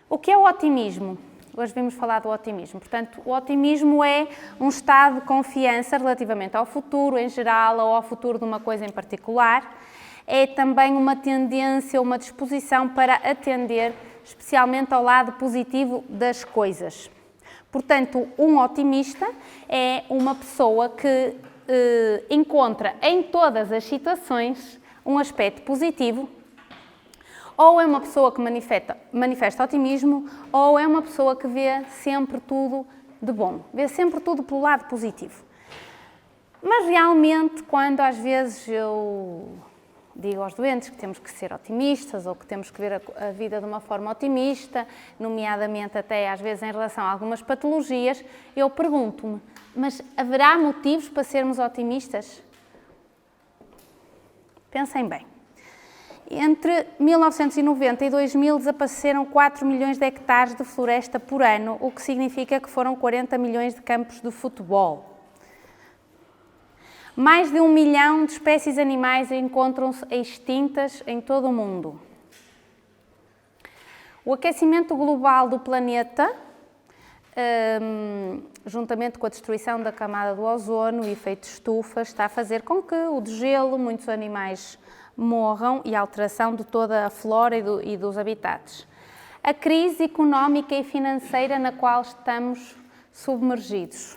O que é o otimismo? Hoje vimos falar do otimismo. Portanto, o otimismo é um estado de confiança relativamente ao futuro em geral ou ao futuro de uma coisa em particular. É também uma tendência, uma disposição para atender especialmente ao lado positivo das coisas. Portanto, um otimista é uma pessoa que encontra em todas as situações um aspecto positivo. Ou é uma pessoa que manifesta otimismo, ou é uma pessoa que vê sempre tudo de bom, vê sempre tudo pelo lado positivo. Mas realmente, quando às vezes eu digo aos doentes que temos que ser otimistas ou que temos que ver a vida de uma forma otimista, nomeadamente até às vezes em relação a algumas patologias, eu pergunto-me, mas haverá motivos para sermos otimistas? Pensem bem. Entre 1990 e 2000 desapareceram 4 milhões de hectares de floresta por ano, o que significa que foram 40 milhões de campos de futebol. Mais de 1 milhão de espécies animais encontram-se extintas em todo o mundo. O aquecimento global do planeta, juntamente com a destruição da camada do ozono e efeito estufa, está a fazer com que o degelo, muitos animais morram e a alteração de toda a flora e dos habitats. A crise económica e financeira na qual estamos submergidos.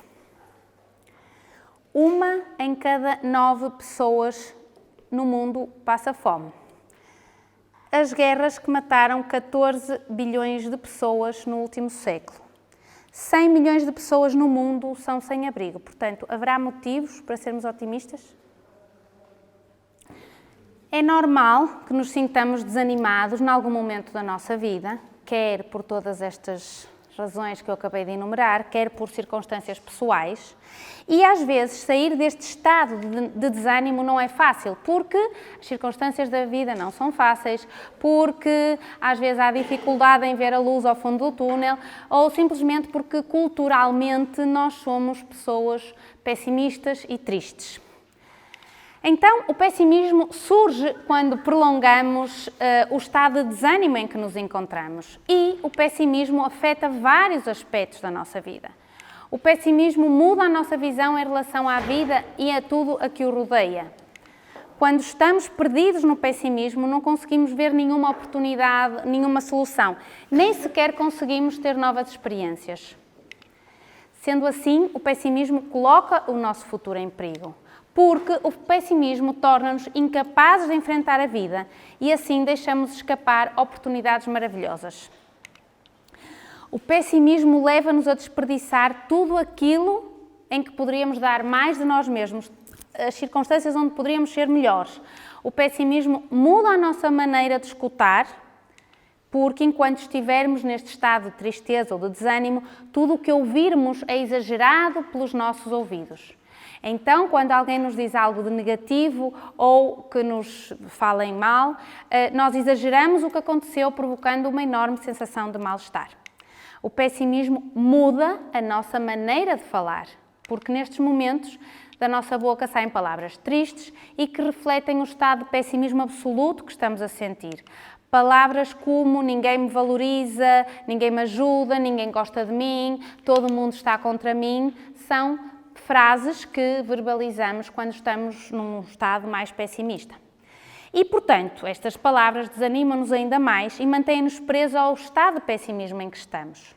1 em cada 9 pessoas no mundo passa fome. As guerras que mataram 14 bilhões de pessoas no último século. 100 milhões de pessoas no mundo são sem abrigo. Portanto, haverá motivos para sermos otimistas? É normal que nos sintamos desanimados em algum momento da nossa vida, quer por todas estas razões que eu acabei de enumerar, quer por circunstâncias pessoais, e às vezes sair deste estado de desânimo não é fácil, porque as circunstâncias da vida não são fáceis, porque às vezes há dificuldade em ver a luz ao fundo do túnel, ou simplesmente porque culturalmente nós somos pessoas pessimistas e tristes. Então, o pessimismo surge quando prolongamos o estado de desânimo em que nos encontramos e o pessimismo afeta vários aspectos da nossa vida. O pessimismo muda a nossa visão em relação à vida e a tudo a que o rodeia. Quando estamos perdidos no pessimismo, não conseguimos ver nenhuma oportunidade, nenhuma solução, nem sequer conseguimos ter novas experiências. Sendo assim, o pessimismo coloca o nosso futuro em perigo. Porque o pessimismo torna-nos incapazes de enfrentar a vida e assim deixamos escapar oportunidades maravilhosas. O pessimismo leva-nos a desperdiçar tudo aquilo em que poderíamos dar mais de nós mesmos, as circunstâncias onde poderíamos ser melhores. O pessimismo muda a nossa maneira de escutar, porque enquanto estivermos neste estado de tristeza ou de desânimo, tudo o que ouvirmos é exagerado pelos nossos ouvidos. Então, quando alguém nos diz algo de negativo ou que nos falem mal, nós exageramos o que aconteceu, provocando uma enorme sensação de mal-estar. O pessimismo muda a nossa maneira de falar, porque nestes momentos da nossa boca saem palavras tristes e que refletem o estado de pessimismo absoluto que estamos a sentir. Palavras como ninguém me valoriza, ninguém me ajuda, ninguém gosta de mim, todo mundo está contra mim, são frases que verbalizamos quando estamos num estado mais pessimista. E, portanto, estas palavras desanimam-nos ainda mais e mantêm-nos presos ao estado de pessimismo em que estamos.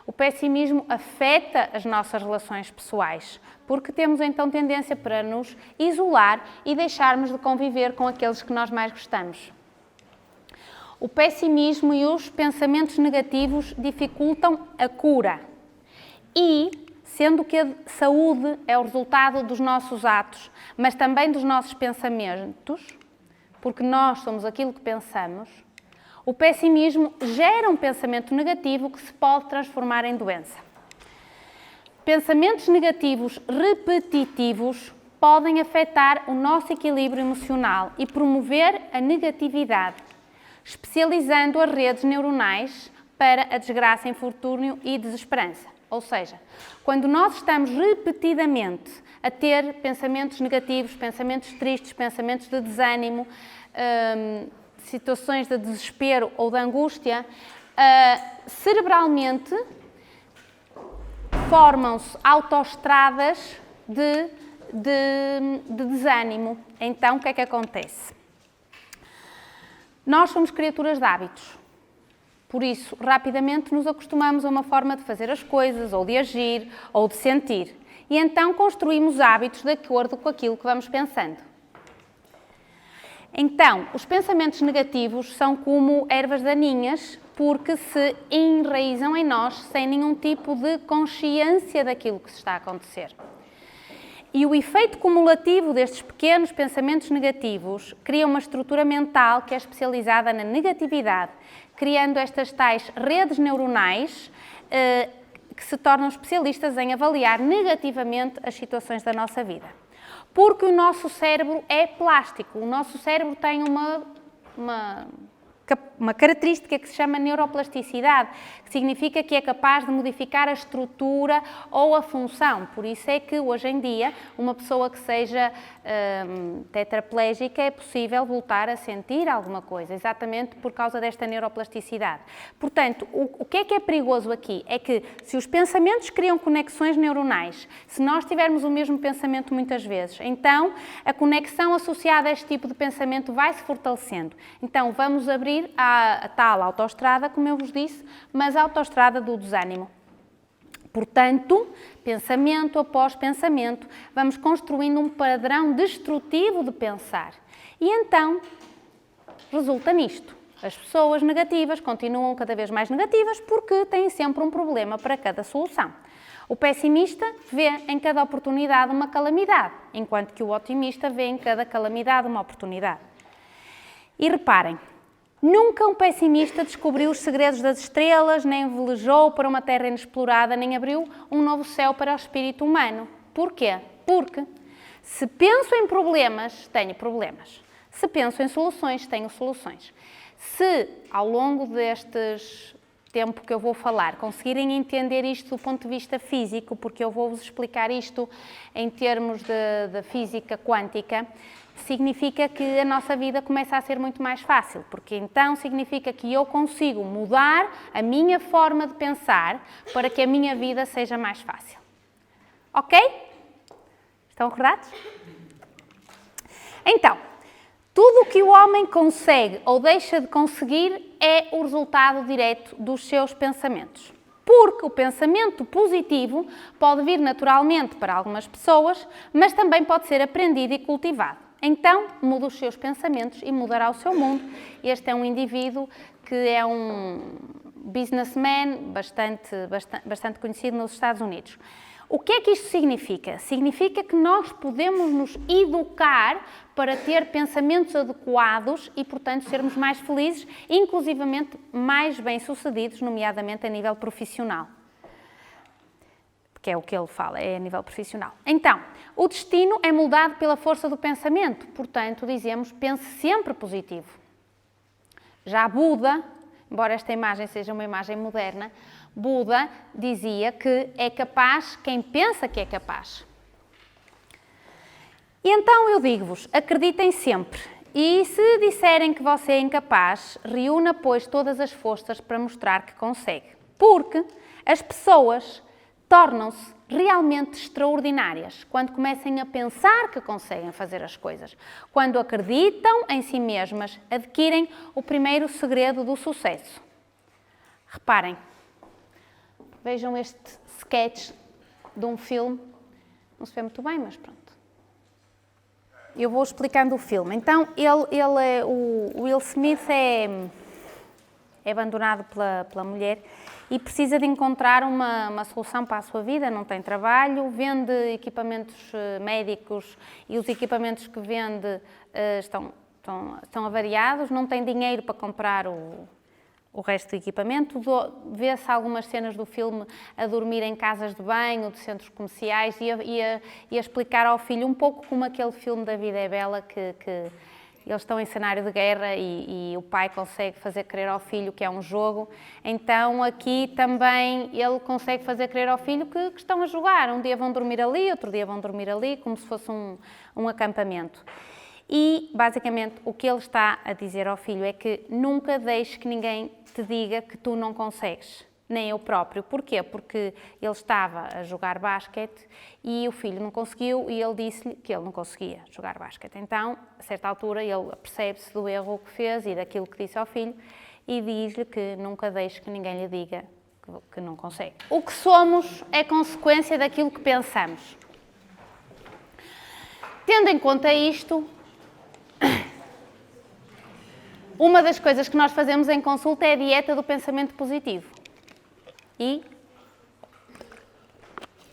O pessimismo afeta as nossas relações pessoais, porque temos então tendência para nos isolar e deixarmos de conviver com aqueles que nós mais gostamos. O pessimismo e os pensamentos negativos dificultam a cura e, sendo que a saúde é o resultado dos nossos atos, mas também dos nossos pensamentos, porque nós somos aquilo que pensamos, o pessimismo gera um pensamento negativo que se pode transformar em doença. Pensamentos negativos repetitivos podem afetar o nosso equilíbrio emocional e promover a negatividade, especializando as redes neuronais para a desgraça, infortúnio e desesperança. Ou seja, quando nós estamos repetidamente a ter pensamentos negativos, pensamentos tristes, pensamentos de desânimo, situações de desespero ou de angústia, cerebralmente formam-se autoestradas de desânimo. Então, o que é que acontece? Nós somos criaturas de hábitos. Por isso, rapidamente nos acostumamos a uma forma de fazer as coisas, ou de agir, ou de sentir. E então construímos hábitos de acordo com aquilo que vamos pensando. Então, os pensamentos negativos são como ervas daninhas, porque se enraizam em nós sem nenhum tipo de consciência daquilo que se está a acontecer. E o efeito cumulativo destes pequenos pensamentos negativos cria uma estrutura mental que é especializada na negatividade, criando estas tais redes neuronais que se tornam especialistas em avaliar negativamente as situações da nossa vida. Porque o nosso cérebro é plástico, o nosso cérebro tem uma característica que se chama neuroplasticidade, que significa que é capaz de modificar a estrutura ou a função. Por isso é que, hoje em dia, uma pessoa que seja tetraplégica é possível voltar a sentir alguma coisa, exatamente por causa desta neuroplasticidade. Portanto, o que é perigoso aqui? É que, se os pensamentos criam conexões neuronais, se nós tivermos o mesmo pensamento muitas vezes, então a conexão associada a este tipo de pensamento vai se fortalecendo. Então, vamos abrir a tal autoestrada, como eu vos disse, mas a autoestrada do desânimo. Portanto, pensamento após pensamento, vamos construindo um padrão destrutivo de pensar. E então, resulta nisto. As pessoas negativas continuam cada vez mais negativas porque têm sempre um problema para cada solução. O pessimista vê em cada oportunidade uma calamidade, enquanto que o otimista vê em cada calamidade uma oportunidade. E reparem, nunca um pessimista descobriu os segredos das estrelas, nem velejou para uma terra inexplorada, nem abriu um novo céu para o espírito humano. Porquê? Porque se penso em problemas, tenho problemas. Se penso em soluções, tenho soluções. Se, ao longo destes tempo que eu vou falar, conseguirem entender isto do ponto de vista físico, porque eu vou-vos explicar isto em termos de física quântica, significa que a nossa vida começa a ser muito mais fácil, porque então significa que eu consigo mudar a minha forma de pensar para que a minha vida seja mais fácil. Ok? Estão acordados? Então, tudo o que o homem consegue ou deixa de conseguir é o resultado direto dos seus pensamentos. Porque o pensamento positivo pode vir naturalmente para algumas pessoas, mas também pode ser aprendido e cultivado. Então, muda os seus pensamentos e mudará o seu mundo. Este é um indivíduo que é um businessman bastante conhecido nos Estados Unidos. O que é que isto significa? Significa que nós podemos nos educar para ter pensamentos adequados e, portanto, sermos mais felizes, inclusivamente mais bem-sucedidos, nomeadamente a nível profissional. Que é o que ele fala, é a nível profissional. Então, o destino é moldado pela força do pensamento, portanto, dizemos, pense sempre positivo. Já Buda, embora esta imagem seja uma imagem moderna, Buda dizia que é capaz quem pensa que é capaz. E então eu digo-vos, acreditem sempre. E se disserem que você é incapaz, reúna, pois, todas as forças para mostrar que consegue. Porque as pessoas tornam-se realmente extraordinárias quando comecem a pensar que conseguem fazer as coisas. Quando acreditam em si mesmas, adquirem o primeiro segredo do sucesso. Reparem, vejam este sketch de um filme. Não se vê muito bem, mas pronto. Eu vou explicando o filme. Então, o Will Smith é abandonado pela mulher e precisa de encontrar uma solução para a sua vida, não tem trabalho, vende equipamentos médicos e os equipamentos que vende estão avariados, não tem dinheiro para comprar o resto do equipamento, vê-se algumas cenas do filme a dormir em casas de banho, de centros comerciais e a explicar ao filho um pouco como aquele filme Da Vida é Bela, que eles estão em cenário de guerra e o pai consegue fazer crer ao filho que é um jogo. Então aqui também ele consegue fazer crer ao filho que estão a jogar. Um dia vão dormir ali, outro dia vão dormir ali, como se fosse um acampamento. E, basicamente, o que ele está a dizer ao filho é que nunca deixes que ninguém te diga que tu não consegues, nem eu próprio. Porquê? Porque ele estava a jogar basquete e o filho não conseguiu e ele disse-lhe que ele não conseguia jogar basquete. Então, a certa altura, ele percebe-se do erro que fez e daquilo que disse ao filho e diz-lhe que nunca deixe que ninguém lhe diga que não consegue. O que somos é consequência daquilo que pensamos. Tendo em conta isto, uma das coisas que nós fazemos em consulta é a dieta do pensamento positivo. E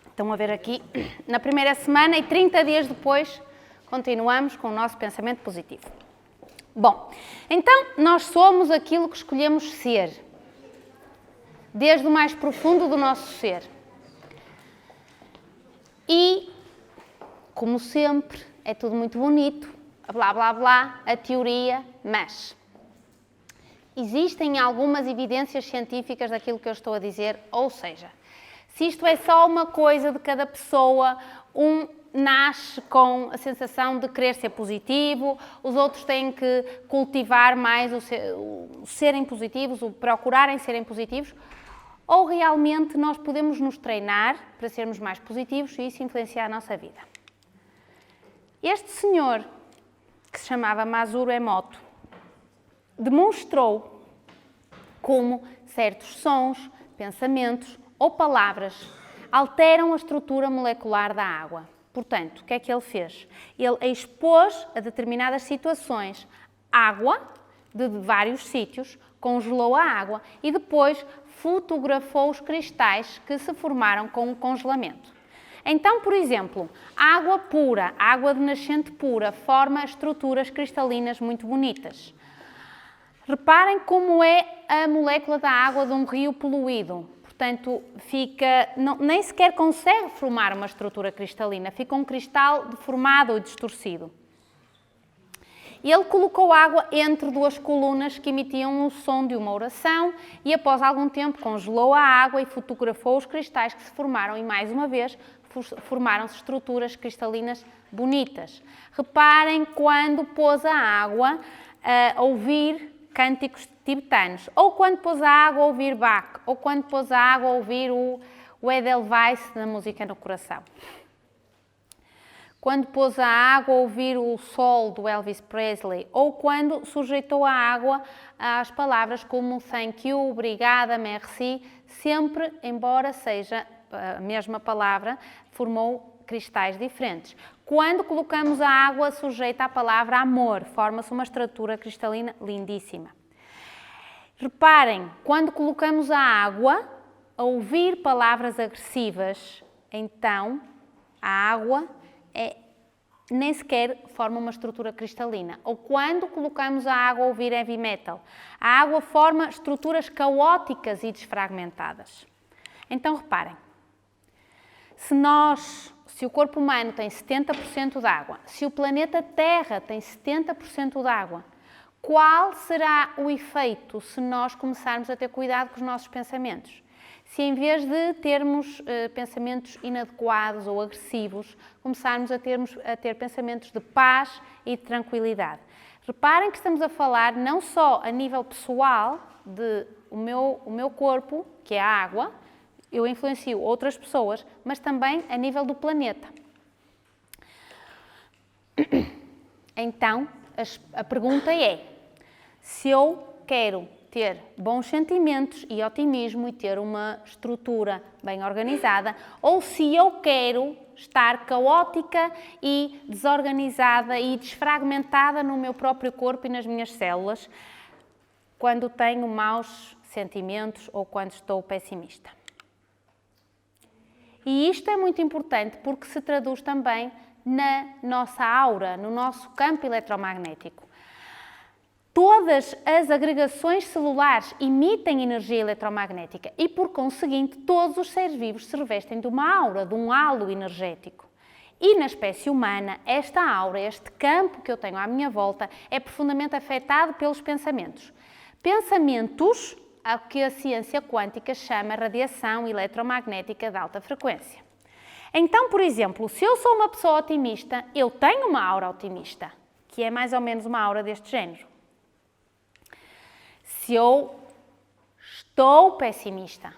estão a ver aqui, na primeira semana e 30 dias depois, continuamos com o nosso pensamento positivo. Bom, então nós somos aquilo que escolhemos ser, desde o mais profundo do nosso ser. E, como sempre, é tudo muito bonito, blá blá blá, a teoria, mas existem algumas evidências científicas daquilo que eu estou a dizer, ou seja, se isto é só uma coisa de cada pessoa, um nasce com a sensação de querer ser positivo, os outros têm que cultivar mais o serem positivos, o procurarem serem positivos, ou realmente nós podemos nos treinar para sermos mais positivos e isso influenciar a nossa vida. Este senhor, que se chamava Masaru Emoto, demonstrou como certos sons, pensamentos ou palavras alteram a estrutura molecular da água. Portanto, o que é que ele fez? Ele expôs a determinadas situações água de vários sítios, congelou a água e depois fotografou os cristais que se formaram com o congelamento. Então, por exemplo, água pura, água de nascente pura, forma estruturas cristalinas muito bonitas. Reparem como é a molécula da água de um rio poluído. Portanto, nem sequer consegue formar uma estrutura cristalina, fica um cristal deformado ou distorcido. Ele colocou água entre duas colunas que emitiam o som de uma oração e, após algum tempo, congelou a água e fotografou os cristais que se formaram e, mais uma vez, formaram-se estruturas cristalinas bonitas. Reparem quando pôs a água a ouvir cânticos tibetanos, ou quando pôs a água a ouvir Bach, ou quando pôs a água a ouvir o Edelweiss na música no coração. Quando pôs a água a ouvir o sol do Elvis Presley, ou quando sujeitou a água às palavras como thank you, obrigada, merci, sempre, embora seja a mesma palavra, formou cristais diferentes. Quando colocamos a água sujeita à palavra amor, forma-se uma estrutura cristalina lindíssima. Reparem, quando colocamos a água a ouvir palavras agressivas, então a água nem sequer forma uma estrutura cristalina. Ou quando colocamos a água a ouvir heavy metal, a água forma estruturas caóticas e desfragmentadas. Então reparem, se o corpo humano tem 70% de água, se o planeta Terra tem 70% de água, qual será o efeito se nós começarmos a ter cuidado com os nossos pensamentos? Se em vez de termos pensamentos inadequados ou agressivos, começarmos a ter pensamentos de paz e de tranquilidade. Reparem que estamos a falar não só a nível pessoal, o meu corpo, que é a água, eu influencio outras pessoas, mas também a nível do planeta. Então, a pergunta é, se eu quero ter bons sentimentos e otimismo e ter uma estrutura bem organizada, ou se eu quero estar caótica e desorganizada e desfragmentada no meu próprio corpo e nas minhas células, quando tenho maus sentimentos ou quando estou pessimista. E isto é muito importante porque se traduz também na nossa aura, no nosso campo eletromagnético. Todas as agregações celulares emitem energia eletromagnética e, por conseguinte, todos os seres vivos se revestem de uma aura, de um halo energético. E na espécie humana, esta aura, este campo que eu tenho à minha volta, é profundamente afetado pelos pensamentos. Pensamentos, ao que a ciência quântica chama radiação eletromagnética de alta frequência. Então, por exemplo, se eu sou uma pessoa otimista, eu tenho uma aura otimista. que é mais ou menos uma aura deste género. Se eu estou pessimista,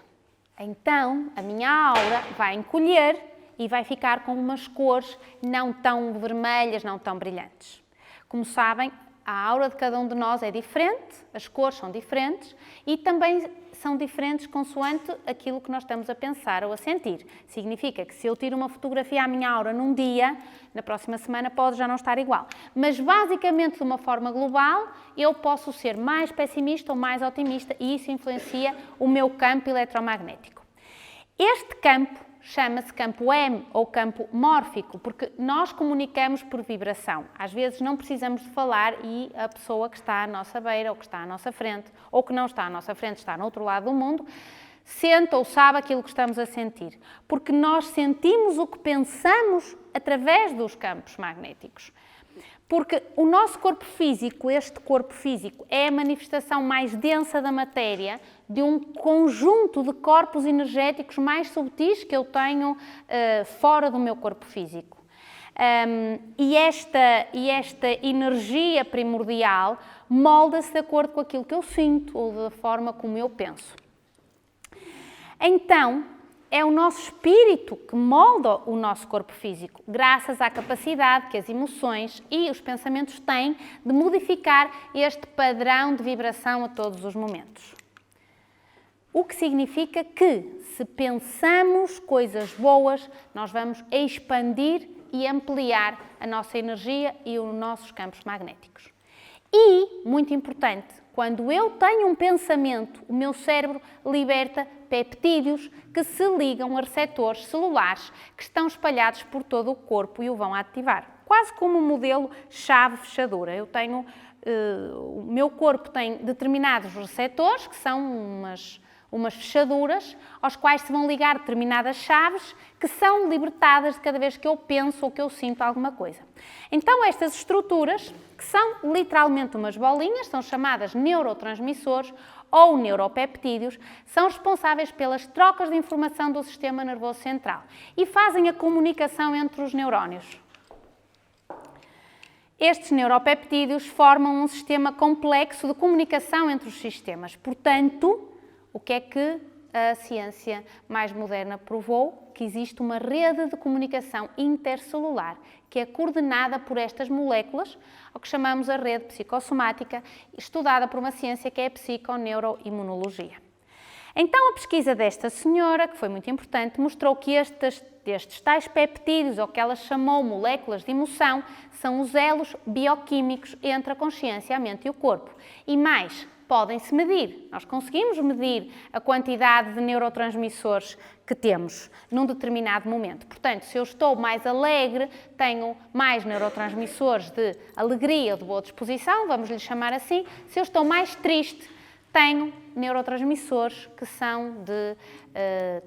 então a minha aura vai encolher e vai ficar com umas cores não tão vermelhas, não tão brilhantes. Como sabem, a aura de cada um de nós é diferente, as cores são diferentes e também são diferentes consoante aquilo que nós estamos a pensar ou a sentir. Significa que se eu tiro uma fotografia à minha aura num dia, na próxima semana pode já não estar igual. Mas basicamente, de uma forma global, eu posso ser mais pessimista ou mais otimista e isso influencia o meu campo eletromagnético. Este campo chama-se campo M ou campo mórfico, porque nós comunicamos por vibração. Às vezes não precisamos de falar e a pessoa que está à nossa beira, ou que está à nossa frente, ou que não está à nossa frente, está no outro lado do mundo, sente ou sabe aquilo que estamos a sentir. Porque nós sentimos o que pensamos através dos campos magnéticos. Porque o nosso corpo físico, este corpo físico, é a manifestação mais densa da matéria de um conjunto de corpos energéticos mais subtis que eu tenho fora do meu corpo físico. E esta energia primordial molda-se de acordo com aquilo que eu sinto ou da forma como eu penso. Então, é o nosso espírito que molda o nosso corpo físico, graças à capacidade que as emoções e os pensamentos têm de modificar este padrão de vibração a todos os momentos. O que significa que, se pensamos coisas boas, nós vamos expandir e ampliar a nossa energia e os nossos campos magnéticos. E, muito importante, quando eu tenho um pensamento, o meu cérebro liberta peptídeos que se ligam a receptores celulares que estão espalhados por todo o corpo e o vão ativar. Quase como um modelo chave-fechadura. O meu corpo tem determinados receptores, que são umas fechaduras, aos quais se vão ligar determinadas chaves que são libertadas de cada vez que eu penso ou que eu sinto alguma coisa. Então, estas estruturas, que são literalmente umas bolinhas, são chamadas neurotransmissores ou neuropeptídeos, são responsáveis pelas trocas de informação do sistema nervoso central e fazem a comunicação entre os neurónios. Estes neuropeptídeos formam um sistema complexo de comunicação entre os sistemas. Portanto, o que é que a ciência mais moderna provou? Que existe uma rede de comunicação intercelular que é coordenada por estas moléculas, o que chamamos a rede psicossomática, estudada por uma ciência que é a psiconeuroimunologia. Então, a pesquisa desta senhora, que foi muito importante, mostrou que estes tais peptídeos, ou que ela chamou moléculas de emoção, são os elos bioquímicos entre a consciência, a mente e o corpo. E mais, podem-se medir. Nós conseguimos medir a quantidade de neurotransmissores que temos num determinado momento. Portanto, se eu estou mais alegre, tenho mais neurotransmissores de alegria ou de boa disposição, vamos lhe chamar assim. Se eu estou mais triste, tenho neurotransmissores que são de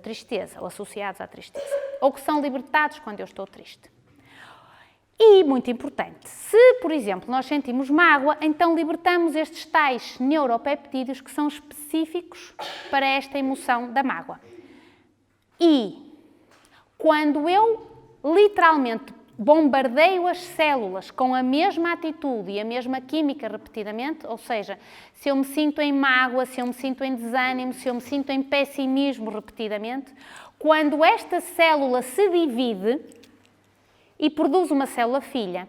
tristeza, ou associados à tristeza, ou que são libertados quando eu estou triste. E, muito importante, se, por exemplo, nós sentimos mágoa, então libertamos estes tais neuropeptídeos que são específicos para esta emoção da mágoa. E, quando eu literalmente bombardeio as células com a mesma atitude e a mesma química repetidamente, ou seja, se eu me sinto em mágoa, se eu me sinto em desânimo, se eu me sinto em pessimismo repetidamente, quando esta célula se divide e produz uma célula filha,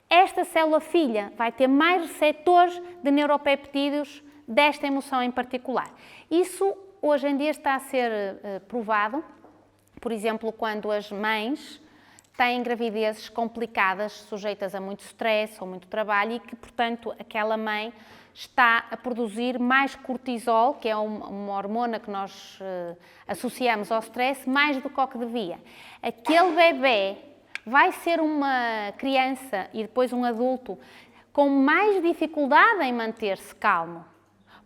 esta célula filha vai ter mais receptores de neuropeptídeos desta emoção em particular. Isso hoje em dia está a ser provado, por exemplo, quando as mães têm gravidezes complicadas, sujeitas a muito stress ou muito trabalho e que, portanto, aquela mãe está a produzir mais cortisol, que é uma hormona que nós associamos ao stress, mais do que o que devia. Aquele bebê vai ser uma criança e depois um adulto com mais dificuldade em manter-se calmo.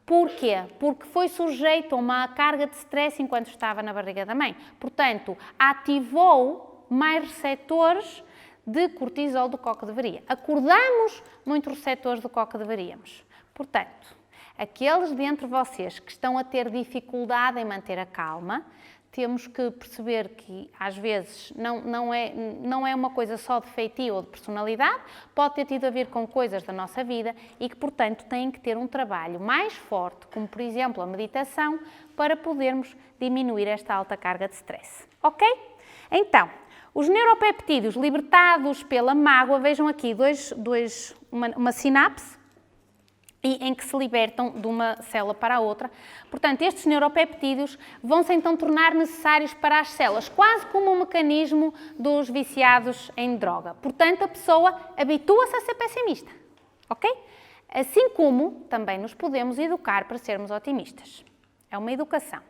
Porquê? Porque foi sujeito a uma carga de stress enquanto estava na barriga da mãe. Portanto, ativou mais receptores de cortisol do que deveria. Acordamos muitos receptores do que deveríamos. Portanto, aqueles de entre vocês que estão a ter dificuldade em manter a calma, temos que perceber que, às vezes, não é uma coisa só de feitio ou de personalidade, pode ter tido a ver com coisas da nossa vida e que, portanto, têm que ter um trabalho mais forte, como, por exemplo, a meditação, para podermos diminuir esta alta carga de stress. Ok? Então, os neuropeptídeos libertados pela mágoa, vejam aqui uma sinapse, em que se libertam de uma célula para a outra. Portanto, estes neuropeptídeos vão-se então tornar necessários para as células, quase como um mecanismo dos viciados em droga. Portanto, a pessoa habitua-se a ser pessimista, ok? Assim como também nos podemos educar para sermos otimistas. É uma educação.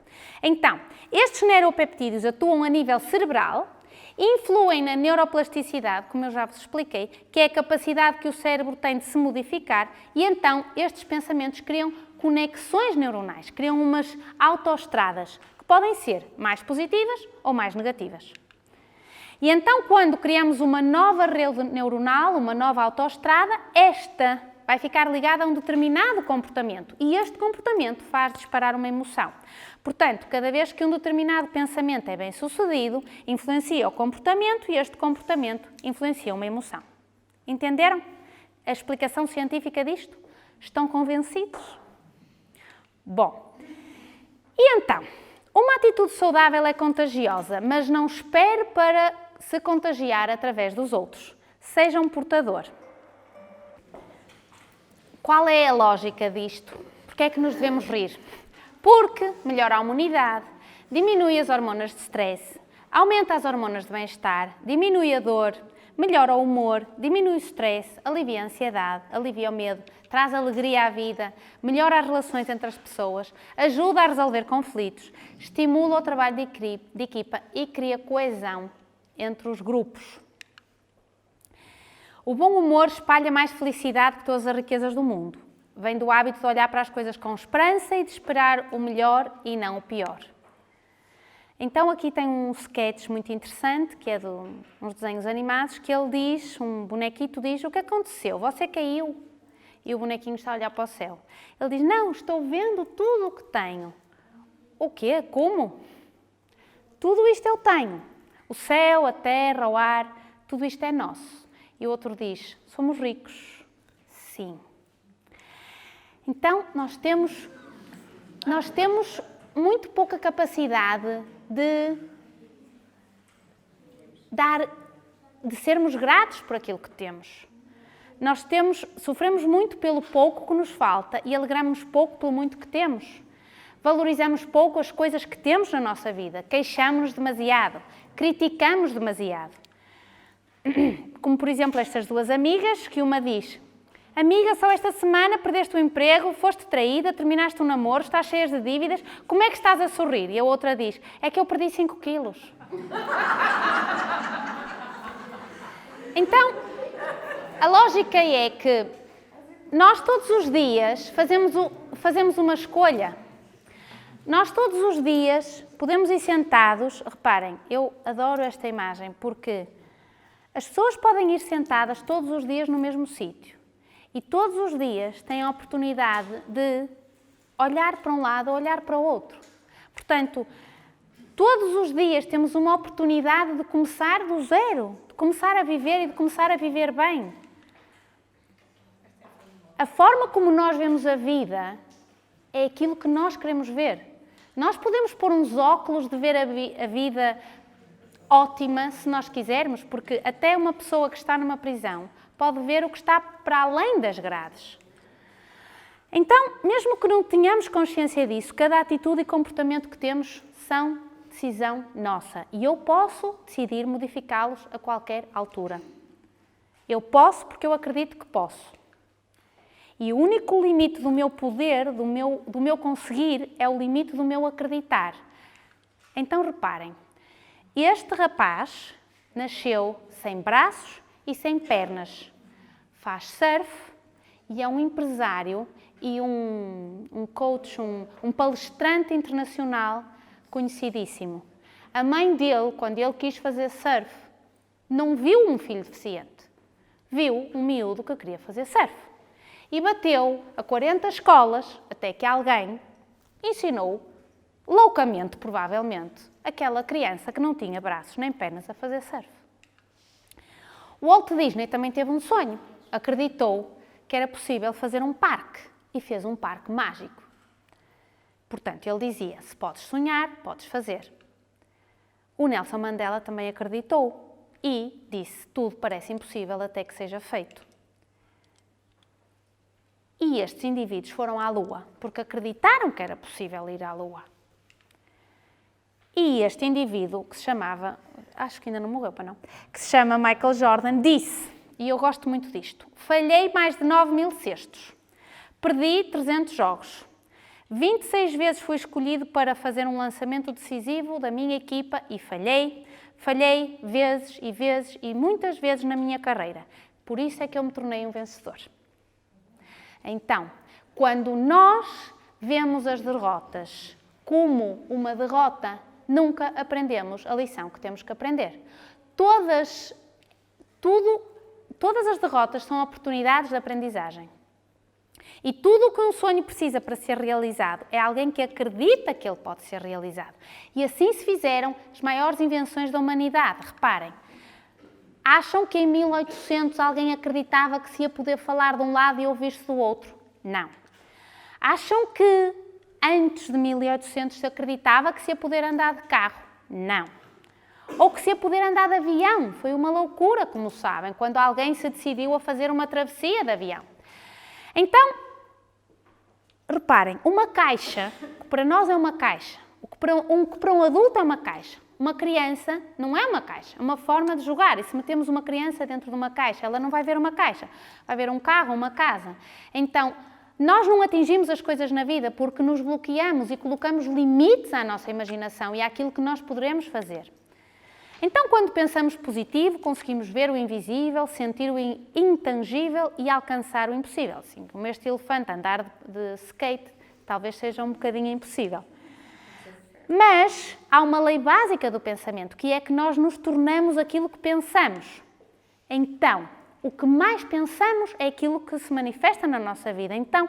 Então, estes neuropeptídeos atuam a nível cerebral, influem na neuroplasticidade, como eu já vos expliquei, que é a capacidade que o cérebro tem de se modificar, e então estes pensamentos criam conexões neuronais, criam umas autoestradas, que podem ser mais positivas ou mais negativas. E então, quando criamos uma nova rede neuronal, uma nova autoestrada, esta vai ficar ligada a um determinado comportamento, e este comportamento faz disparar uma emoção. Portanto, cada vez que um determinado pensamento é bem sucedido, influencia o comportamento e este comportamento influencia uma emoção. Entenderam a explicação científica disto? Estão convencidos? Bom, e então, uma atitude saudável é contagiosa, mas não espere para se contagiar através dos outros. Seja um portador. Qual é a lógica disto? Porque é que nos devemos rir? Porque melhora a imunidade, diminui as hormonas de stress, aumenta as hormonas de bem-estar, diminui a dor, melhora o humor, diminui o stress, alivia a ansiedade, alivia o medo, traz alegria à vida, melhora as relações entre as pessoas, ajuda a resolver conflitos, estimula o trabalho de equipa e cria coesão entre os grupos. O bom humor espalha mais felicidade que todas as riquezas do mundo. Vem do hábito de olhar para as coisas com esperança e de esperar o melhor e não o pior. Então aqui tem um sketch muito interessante, que é de uns desenhos animados, que ele diz, um bonequito diz: o que aconteceu? Você caiu? E o bonequinho está a olhar para o céu. Ele diz: não, estou vendo tudo o que tenho. O quê? Como? Tudo isto eu tenho. O céu, a terra, o ar, tudo isto é nosso. E o outro diz: somos ricos. Sim. Então, nós temos muito pouca capacidade de sermos gratos por aquilo que temos. Sofremos muito pelo pouco que nos falta e alegramos pouco pelo muito que temos. Valorizamos pouco as coisas que temos na nossa vida, queixamos-nos demasiado, criticamos demasiado. Como, por exemplo, estas duas amigas, que uma diz: amiga, só esta semana perdeste o emprego, foste traída, terminaste um namoro, estás cheia de dívidas, como é que estás a sorrir? E a outra diz: é que eu perdi 5 quilos. Então, a lógica é que nós todos os dias fazemos uma escolha. Nós todos os dias podemos ir sentados, reparem, eu adoro esta imagem, porque as pessoas podem ir sentadas todos os dias no mesmo sítio. E todos os dias têm a oportunidade de olhar para um lado ou olhar para o outro. Portanto, todos os dias temos uma oportunidade de começar do zero, de começar a viver e de começar a viver bem. A forma como nós vemos a vida é aquilo que nós queremos ver. Nós podemos pôr uns óculos de ver a vida ótima, se nós quisermos, porque até uma pessoa que está numa prisão pode ver o que está para além das grades. Então, mesmo que não tenhamos consciência disso, cada atitude e comportamento que temos são decisão nossa. E eu posso decidir modificá-los a qualquer altura. Eu posso porque eu acredito que posso. E o único limite do meu poder, do meu conseguir, é o limite do meu acreditar. Então, reparem, este rapaz nasceu sem braços e sem pernas. Faz surf e é um empresário e um coach, um palestrante internacional conhecidíssimo. A mãe dele, quando ele quis fazer surf, não viu um filho deficiente. Viu um miúdo que queria fazer surf. E bateu a 40 escolas até que alguém ensinou loucamente, provavelmente, aquela criança que não tinha braços nem pernas a fazer surf. O Walt Disney também teve um sonho. Acreditou que era possível fazer um parque e fez um parque mágico. Portanto, ele dizia, se podes sonhar, podes fazer. O Nelson Mandela também acreditou e disse, tudo parece impossível até que seja feito. E estes indivíduos foram à Lua, porque acreditaram que era possível ir à Lua. E este indivíduo, que se chamava, acho que ainda não morreu, para não, que se chama Michael Jordan, disse, e eu gosto muito disto, falhei mais de 9.000 cestos, perdi 300 jogos, 26 vezes fui escolhido para fazer um lançamento decisivo da minha equipa e falhei vezes e muitas vezes na minha carreira. Por isso é que eu me tornei um vencedor. Então, quando nós vemos as derrotas como uma derrota, nunca aprendemos a lição que temos que aprender. Todas as derrotas são oportunidades de aprendizagem. E tudo o que um sonho precisa para ser realizado é alguém que acredita que ele pode ser realizado. E assim se fizeram as maiores invenções da humanidade. Reparem, acham que em 1800 alguém acreditava que se ia poder falar de um lado e ouvir-se do outro? Não. Acham que antes de 1800 se acreditava que se ia poder andar de carro? Não. Ou que se ia poder andar de avião? Foi uma loucura, como sabem, quando alguém se decidiu a fazer uma travessia de avião. Então, reparem, uma caixa, que para nós é uma caixa, o que para um adulto é uma caixa, uma criança não é uma caixa, é uma forma de jogar. E se metemos uma criança dentro de uma caixa, ela não vai ver uma caixa, vai ver um carro, uma casa. Então, nós não atingimos as coisas na vida porque nos bloqueamos e colocamos limites à nossa imaginação e àquilo que nós poderemos fazer. Então, quando pensamos positivo, conseguimos ver o invisível, sentir o intangível e alcançar o impossível. Assim, como este elefante andar de skate, talvez seja um bocadinho impossível. Mas há uma lei básica do pensamento, que é que nós nos tornamos aquilo que pensamos. Então, o que mais pensamos é aquilo que se manifesta na nossa vida. Então,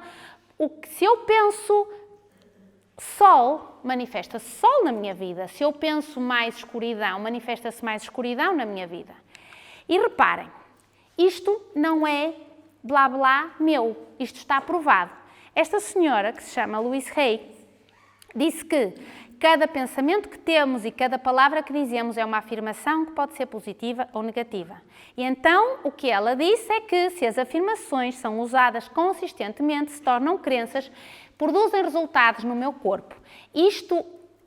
se eu penso sol, manifesta-se sol na minha vida. Se eu penso mais escuridão, manifesta-se mais escuridão na minha vida. E reparem, isto não é blá blá meu, isto está provado. Esta senhora, que se chama Louise Hay, disse que cada pensamento que temos e cada palavra que dizemos é uma afirmação que pode ser positiva ou negativa. E então, o que ela disse é que se as afirmações são usadas consistentemente, se tornam crenças, produzem resultados no meu corpo.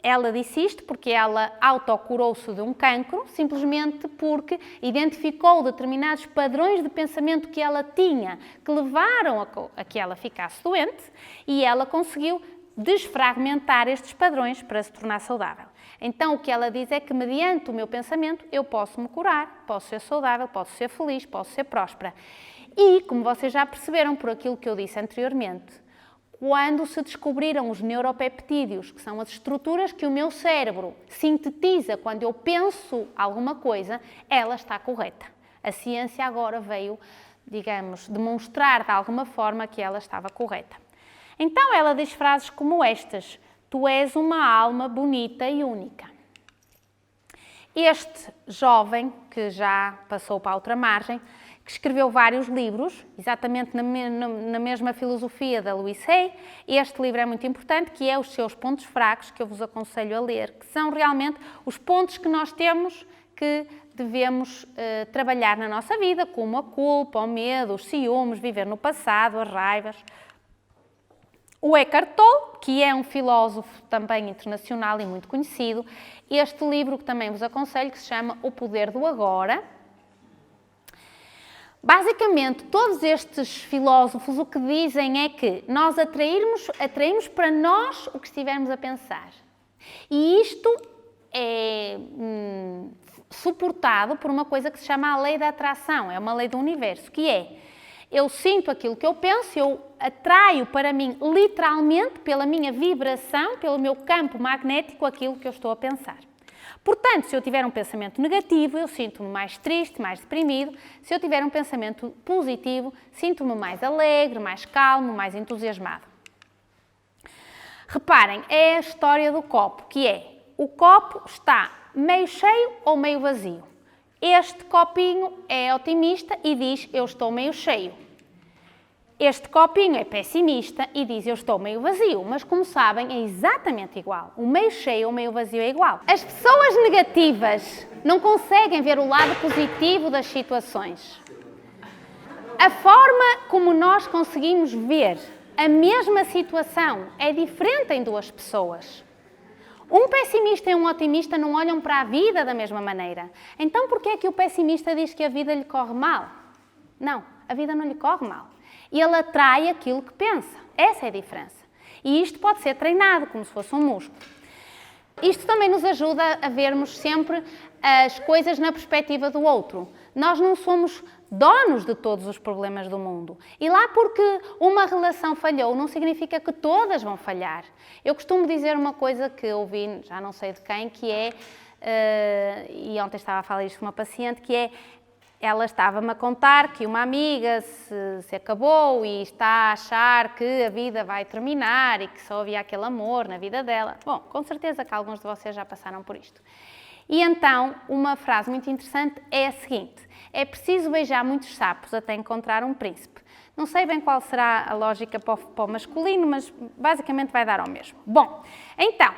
Ela disse isto porque ela autocurou-se de um cancro, simplesmente porque identificou determinados padrões de pensamento que ela tinha, que levaram a que ela ficasse doente, e ela conseguiu desfragmentar estes padrões para se tornar saudável. Então, o que ela diz é que, mediante o meu pensamento, eu posso me curar, posso ser saudável, posso ser feliz, posso ser próspera. E, como vocês já perceberam por aquilo que eu disse anteriormente, quando se descobriram os neuropeptídeos, que são as estruturas que o meu cérebro sintetiza quando eu penso alguma coisa, ela está correta. A ciência agora veio, digamos, demonstrar de alguma forma que ela estava correta. Então ela diz frases como estas: tu és uma alma bonita e única. Este jovem, que já passou para a outra margem, que escreveu vários livros, exatamente na mesma filosofia da Louise Hay. Este livro é muito importante, que é Os Seus Pontos Fracos, que eu vos aconselho a ler, que são realmente os pontos que nós temos que devemos trabalhar na nossa vida, como a culpa, o medo, os ciúmes, viver no passado, as raivas. O Eckhart Tolle, que é um filósofo também internacional e muito conhecido, este livro que também vos aconselho, que se chama O Poder do Agora. Basicamente, todos estes filósofos o que dizem é que nós atraímos para nós o que estivermos a pensar. E isto é suportado por uma coisa que se chama a lei da atração, é uma lei do universo, que é: eu sinto aquilo que eu penso, eu atraio para mim, literalmente, pela minha vibração, pelo meu campo magnético, aquilo que eu estou a pensar. Portanto, se eu tiver um pensamento negativo, eu sinto-me mais triste, mais deprimido. Se eu tiver um pensamento positivo, sinto-me mais alegre, mais calmo, mais entusiasmado. Reparem, é a história do copo, que é, o copo está meio cheio ou meio vazio. Este copinho é otimista e diz, eu estou meio cheio. Este copinho é pessimista e diz, eu estou meio vazio. Mas, como sabem, é exatamente igual. O meio cheio ou o meio vazio é igual. As pessoas negativas não conseguem ver o lado positivo das situações. A forma como nós conseguimos ver a mesma situação é diferente em duas pessoas. Um pessimista e um otimista não olham para a vida da mesma maneira. Então, por que é que o pessimista diz que a vida lhe corre mal? Não, a vida não lhe corre mal. Ele atrai aquilo que pensa. Essa é a diferença. E isto pode ser treinado, como se fosse um músculo. Isto também nos ajuda a vermos sempre as coisas na perspectiva do outro. Nós não somos donos de todos os problemas do mundo. E lá porque uma relação falhou, não significa que todas vão falhar. Eu costumo dizer uma coisa que ouvi, já não sei de quem, que é, e ontem estava a falar isto com uma paciente, que é, ela estava-me a contar que uma amiga se acabou e está a achar que a vida vai terminar e que só havia aquele amor na vida dela. Bom, com certeza que alguns de vocês já passaram por isto. E então, uma frase muito interessante é a seguinte: é preciso beijar muitos sapos até encontrar um príncipe. Não sei bem qual será a lógica para o masculino, mas basicamente vai dar ao mesmo. Bom, então,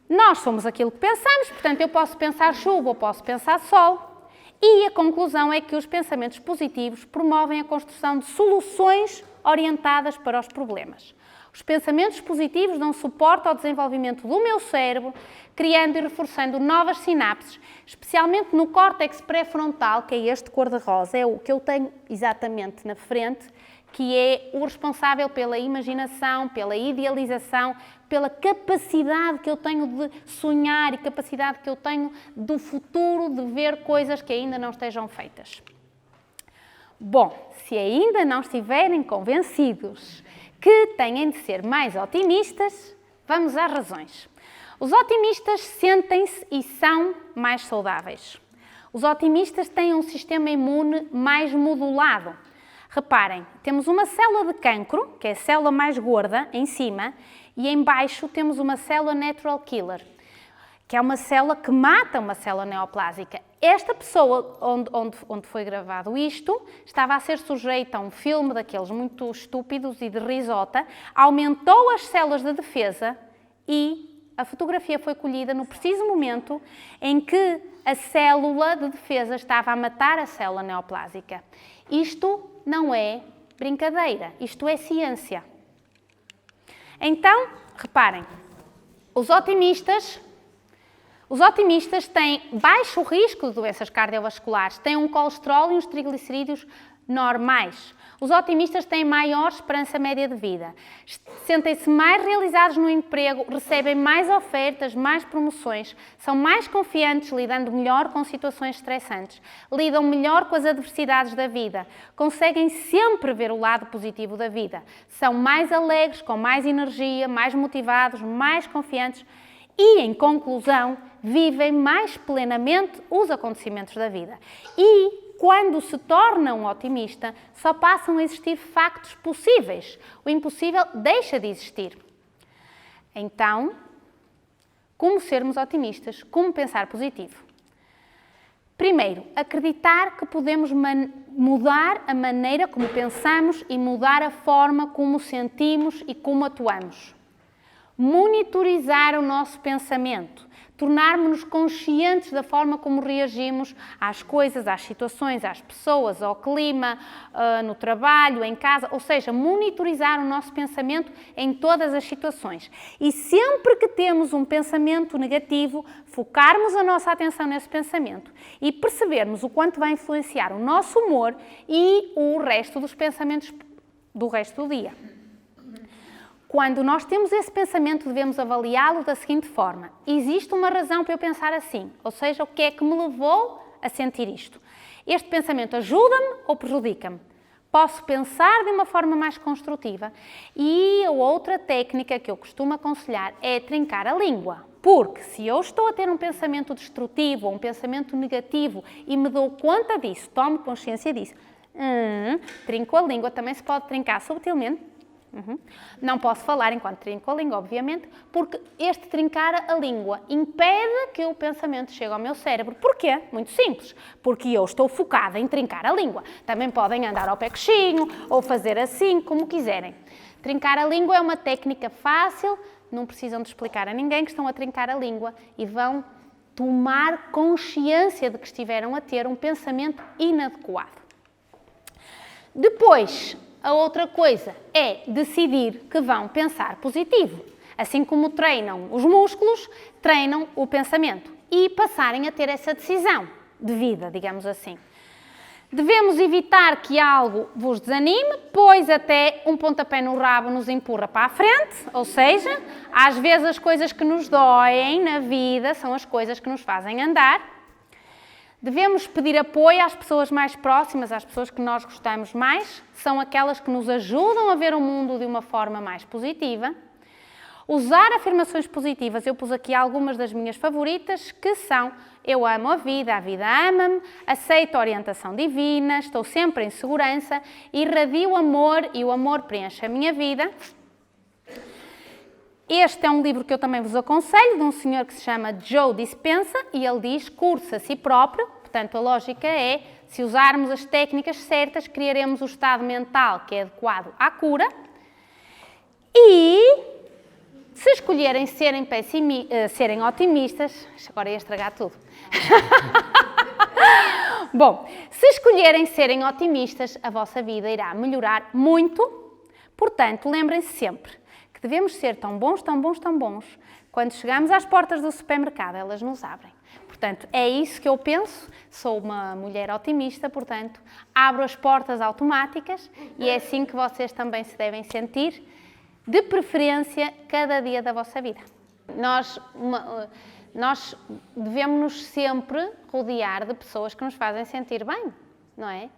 nós somos aquilo que pensamos, portanto eu posso pensar chuva ou posso pensar sol. E a conclusão é que os pensamentos positivos promovem a construção de soluções orientadas para os problemas. Os pensamentos positivos dão suporte ao desenvolvimento do meu cérebro, criando e reforçando novas sinapses, especialmente no córtex pré-frontal, que é este cor-de-rosa, é o que eu tenho exatamente na frente, que é o responsável pela imaginação, pela idealização, pela capacidade que eu tenho de sonhar e capacidade que eu tenho do futuro de ver coisas que ainda não estejam feitas. Bom, se ainda não estiverem convencidos que têm de ser mais otimistas, vamos às razões. Os otimistas sentem-se e são mais saudáveis. Os otimistas têm um sistema imune mais modulado. Reparem, temos uma célula de cancro, que é a célula mais gorda, em cima, e em baixo temos uma célula natural killer, que é uma célula que mata uma célula neoplásica. Esta pessoa, onde foi gravado isto, estava a ser sujeita a um filme daqueles muito estúpidos e de risota, aumentou as células de defesa e a fotografia foi colhida no preciso momento em que a célula de defesa estava a matar a célula neoplásica. Isto não é brincadeira, isto é ciência. Então, reparem, os otimistas têm baixo risco de doenças cardiovasculares, têm um colesterol e uns triglicerídeos normais. Os otimistas têm maior esperança média de vida, sentem-se mais realizados no emprego, recebem mais ofertas, mais promoções, são mais confiantes, lidando melhor com situações estressantes, lidam melhor com as adversidades da vida, conseguem sempre ver o lado positivo da vida, são mais alegres, com mais energia, mais motivados, mais confiantes e, em conclusão, vivem mais plenamente os acontecimentos da vida. E, quando se torna um otimista, só passam a existir factos possíveis. O impossível deixa de existir. Então, como sermos otimistas? Como pensar positivo? Primeiro, acreditar que podemos mudar a maneira como pensamos e mudar a forma como sentimos e como atuamos. Monitorizar o nosso pensamento, tornarmos-nos conscientes da forma como reagimos às coisas, às situações, às pessoas, ao clima, no trabalho, em casa, ou seja, monitorizar o nosso pensamento em todas as situações. E sempre que temos um pensamento negativo, focarmos a nossa atenção nesse pensamento e percebermos o quanto vai influenciar o nosso humor e o resto dos pensamentos do resto do dia. Quando nós temos esse pensamento, devemos avaliá-lo da seguinte forma: existe uma razão para eu pensar assim? Ou seja, o que é que me levou a sentir isto? Este pensamento ajuda-me ou prejudica-me? Posso pensar de uma forma mais construtiva? E a outra técnica que eu costumo aconselhar é trincar a língua. Porque se eu estou a ter um pensamento destrutivo ou um pensamento negativo e me dou conta disso, tomo consciência disso, trinco a língua, também se pode trincar subtilmente, Não posso falar enquanto trinco a língua, obviamente, porque este trincar a língua impede que o pensamento chegue ao meu cérebro. Porquê? Muito simples. Porque eu estou focada em trincar a língua. Também podem andar ao pé coxinho ou fazer assim, como quiserem. Trincar a língua é uma técnica fácil, não precisam de explicar a ninguém que estão a trincar a língua e vão tomar consciência de que estiveram a ter um pensamento inadequado. Depois, a outra coisa é decidir que vão pensar positivo. Assim como treinam os músculos, treinam o pensamento e passarem a ter essa decisão de vida, digamos assim. Devemos evitar que algo vos desanime, pois até um pontapé no rabo nos empurra para a frente, ou seja, às vezes as coisas que nos doem na vida são as coisas que nos fazem andar. Devemos pedir apoio às pessoas mais próximas, às pessoas que nós gostamos mais, são aquelas que nos ajudam a ver o mundo de uma forma mais positiva. Usar afirmações positivas, eu pus aqui algumas das minhas favoritas, que são: eu amo a vida ama-me, aceito a orientação divina, estou sempre em segurança, irradio amor e o amor preenche a minha vida. Este é um livro que eu também vos aconselho, de um senhor que se chama Joe Dispenza, e ele diz: curse a si próprio. Portanto, a lógica é, se usarmos as técnicas certas, criaremos o estado mental que é adequado à cura. E se escolherem serem otimistas, agora ia estragar tudo. Bom, se escolherem serem otimistas, a vossa vida irá melhorar muito. Portanto, lembrem-se sempre que devemos ser tão bons, quando chegamos às portas do supermercado, elas nos abrem. Portanto, é isso que eu penso, sou uma mulher otimista, portanto, abro as portas automáticas e é assim que vocês também se devem sentir, de preferência, cada dia da vossa vida. Nós devemos-nos sempre rodear de pessoas que nos fazem sentir bem, não é?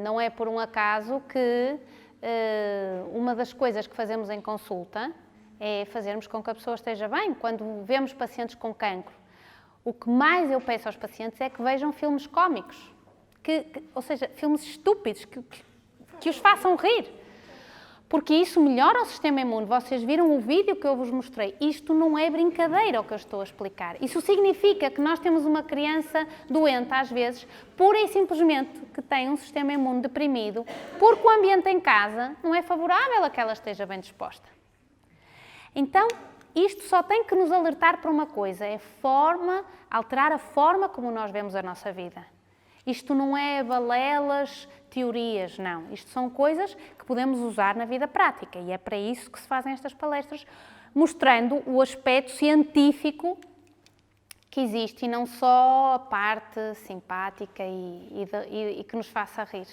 Não é por um acaso que uma das coisas que fazemos em consulta é fazermos com que a pessoa esteja bem. Quando vemos pacientes com cancro, o que mais eu peço aos pacientes é que vejam filmes cómicos, ou seja, filmes estúpidos, que os façam rir. Porque isso melhora o sistema imune. Vocês viram o vídeo que eu vos mostrei. Isto não é brincadeira o que eu estou a explicar. Isso significa que nós temos uma criança doente, às vezes, pura e simplesmente que tem um sistema imune deprimido, porque o ambiente em casa não é favorável a que ela esteja bem disposta. Então, isto só tem que nos alertar para uma coisa, é alterar a forma como nós vemos a nossa vida. Isto não é balelas, teorias, não. Isto são coisas que podemos usar na vida prática e é para isso que se fazem estas palestras, mostrando o aspecto científico que existe e não só a parte simpática e que nos faça rir.